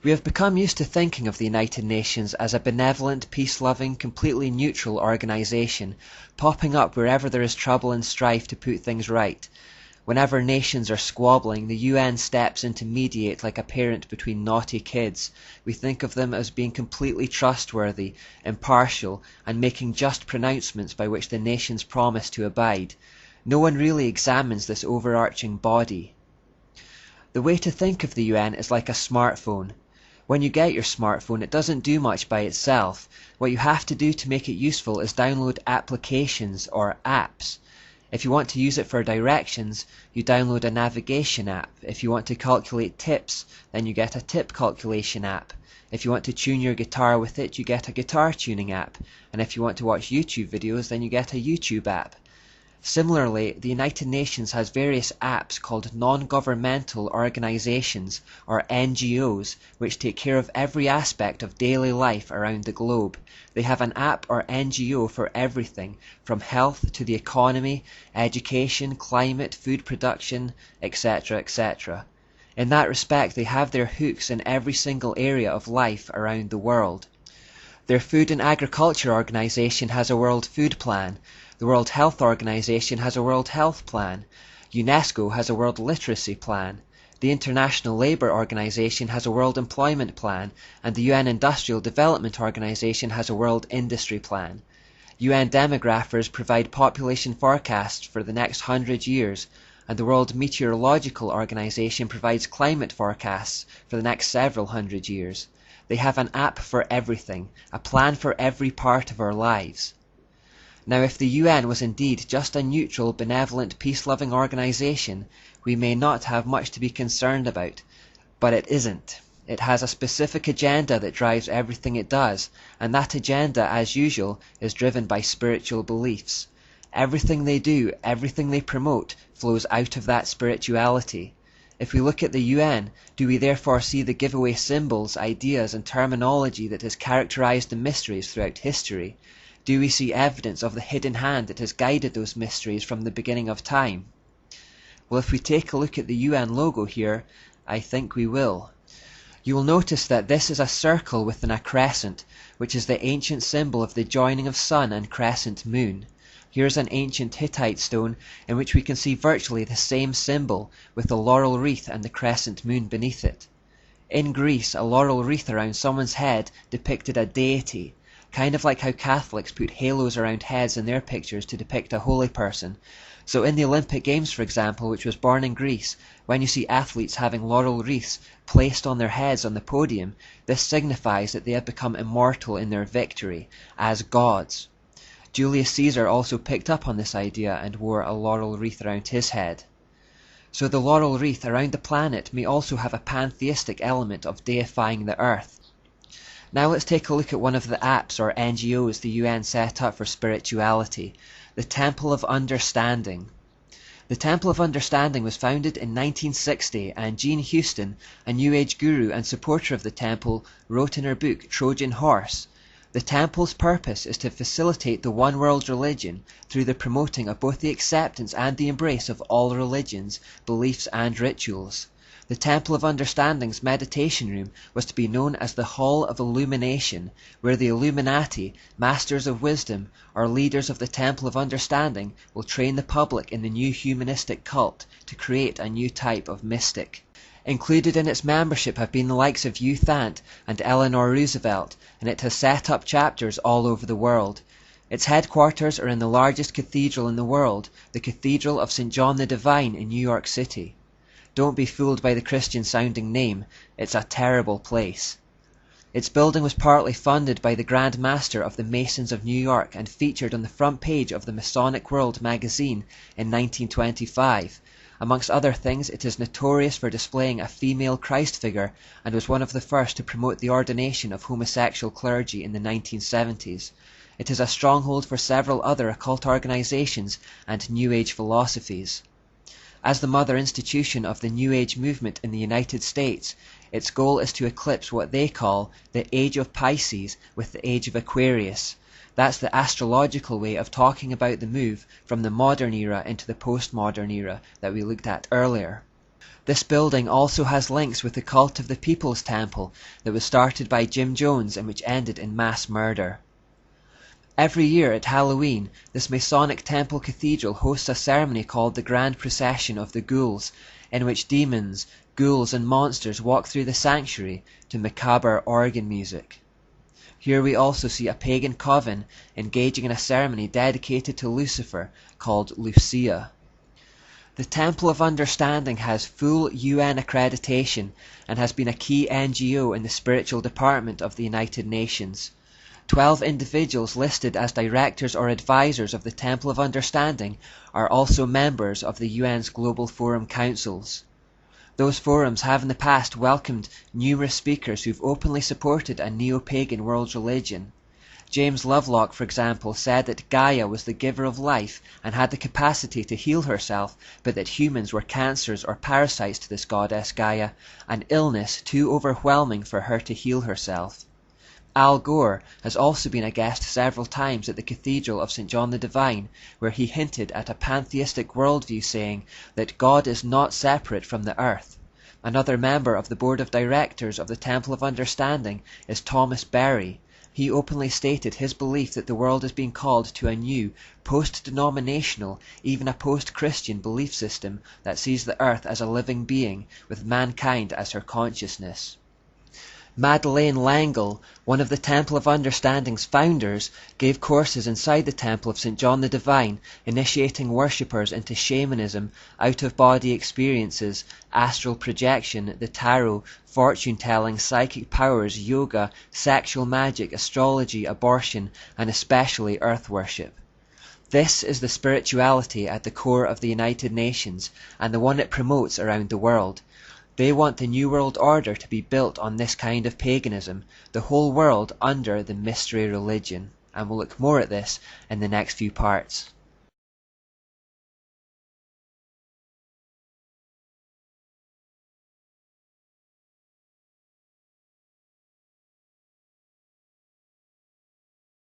We have become used to thinking of the United Nations as a benevolent, peace-loving, completely neutral organisation, popping up wherever there is trouble and strife to put things right. Whenever nations are squabbling, the UN steps in to mediate like a parent between naughty kids. We think of them as being completely trustworthy, impartial, and making just pronouncements by which the nations promise to abide. No one really examines this overarching body. The way to think of the UN is like a smartphone. When you get your smartphone, it doesn't do much by itself. What you have to do to make it useful is download applications or apps. If you want to use it for directions, you download a navigation app. If you want to calculate tips, then you get a tip calculation app. If you want to tune your guitar with it, you get a guitar tuning app. And if you want to watch YouTube videos, then you get a YouTube app. Similarly, the United Nations has various apps called non-governmental organizations, or NGOs, which take care of every aspect of daily life around the globe. They have an app or NGO for everything, from health to the economy, education, climate, food production, etc., etc. In that respect, they have their hooks in every single area of life around the world. Their Food and Agriculture Organization has a World Food Plan. The World Health Organization has a World Health Plan. UNESCO has a World Literacy Plan. The International Labour Organization has a World Employment Plan, and the UN Industrial Development Organization has a World Industry Plan. UN demographers provide population forecasts for the next 100 years, and the World Meteorological Organization provides climate forecasts for the next several hundred years. They have an app for everything, a plan for every part of our lives. Now, if the UN was indeed just a neutral, benevolent, peace-loving organisation, we may not have much to be concerned about. But it isn't. It has a specific agenda that drives everything it does, and that agenda, as usual, is driven by spiritual beliefs. Everything they do, everything they promote, flows out of that spirituality. If we look at the UN, do we therefore see the giveaway symbols, ideas, and terminology that has characterized the mysteries throughout history? Do we see evidence of the hidden hand that has guided those mysteries from the beginning of time? Well, if we take a look at the UN logo here, I think we will. You will notice that this is a circle within a crescent, which is the ancient symbol of the joining of sun and crescent moon. Here's an ancient Hittite stone in which we can see virtually the same symbol, with the laurel wreath and the crescent moon beneath it. In Greece, a laurel wreath around someone's head depicted a deity, kind of like how Catholics put halos around heads in their pictures to depict a holy person. So in the Olympic Games, for example, which was born in Greece, when you see athletes having laurel wreaths placed on their heads on the podium, this signifies that they have become immortal in their victory, as gods. Julius Caesar also picked up on this idea and wore a laurel wreath around his head. So the laurel wreath around the planet may also have a pantheistic element of deifying the earth. Now let's take a look at one of the apps or NGOs the UN set up for spirituality, the Temple of Understanding. The Temple of Understanding was founded in 1960, and Jean Houston, a New Age guru and supporter of the temple, wrote in her book Trojan Horse, "The temple's purpose is to facilitate the one world religion through the promoting of both the acceptance and the embrace of all religions, beliefs and rituals. The Temple of Understanding's meditation room was to be known as the Hall of Illumination, where the Illuminati, masters of wisdom, or leaders of the Temple of Understanding, will train the public in the new humanistic cult to create a new type of mystic." Included in its membership have been the likes of Hugh Thant and Eleanor Roosevelt, and it has set up chapters all over the world. Its headquarters are in the largest cathedral in the world, the Cathedral of St. John the Divine in New York City. Don't be fooled by the Christian-sounding name, it's a terrible place. Its building was partly funded by the Grand Master of the Masons of New York and featured on the front page of the Masonic World magazine in 1925. Amongst other things, it is notorious for displaying a female Christ figure and was one of the first to promote the ordination of homosexual clergy in the 1970s. It is a stronghold for several other occult organizations and New Age philosophies. As the mother institution of the New Age movement in the United States, its goal is to eclipse what they call the Age of Pisces with the Age of Aquarius. That's the astrological way of talking about the move from the modern era into the postmodern era that we looked at earlier. This building also has links with the cult of the People's Temple that was started by Jim Jones and which ended in mass murder. Every year at Halloween, this Masonic temple cathedral hosts a ceremony called the Grand Procession of the Ghouls, in which demons, ghouls and monsters walk through the sanctuary to macabre organ music. Here we also see a pagan coven engaging in a ceremony dedicated to Lucifer called Lucia. The Temple of Understanding has full UN accreditation and has been a key NGO in the spiritual department of the United Nations. 12 individuals listed as directors or advisors of the Temple of Understanding are also members of the UN's Global Forum Councils. Those forums have in the past welcomed numerous speakers who've openly supported a neo-pagan world religion. James Lovelock, for example, said that Gaia was the giver of life and had the capacity to heal herself, but that humans were cancers or parasites to this goddess Gaia, an illness too overwhelming for her to heal herself. Al Gore has also been a guest several times at the Cathedral of St. John the Divine, where he hinted at a pantheistic worldview, saying that God is not separate from the earth. Another member of the board of directors of the Temple of Understanding is Thomas Berry. He openly stated his belief that the world is being called to a new, post-denominational, even a post-Christian belief system that sees the earth as a living being, with mankind as her consciousness. Madeleine L'Engle, one of the Temple of Understanding's founders, gave courses inside the Temple of St. John the Divine, initiating worshippers into shamanism, out-of-body experiences, astral projection, the tarot, fortune-telling, psychic powers, yoga, sexual magic, astrology, abortion, and especially earth worship. This is the spirituality at the core of the United Nations, and the one it promotes around the world. They want the New World Order to be built on this kind of paganism, the whole world under the mystery religion, and we'll look more at this in the next few parts.